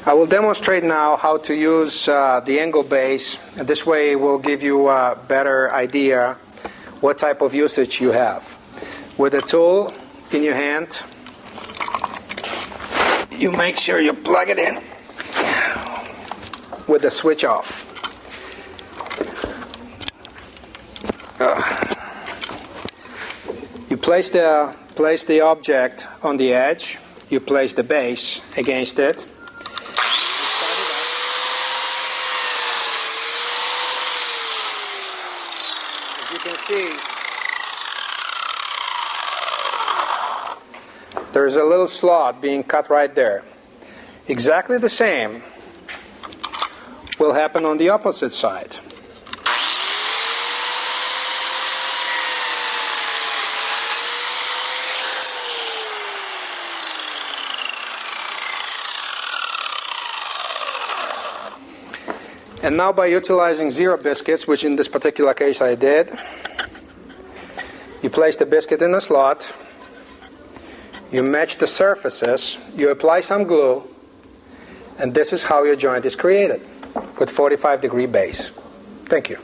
I will demonstrate now how to use the angle base, and this way will give you a better idea what type of usage you have. With a tool in your hand, you make sure you plug it in with the switch off. You place the object on the edge, you place the base against it. As you can see, there's a little slot being cut right there. Exactly the same will happen on the opposite side. And now by utilizing zero biscuits, which in this particular case I did, you place the biscuit in the slot, you match the surfaces, you apply some glue, and this is how your joint is created with 45-degree base. Thank you.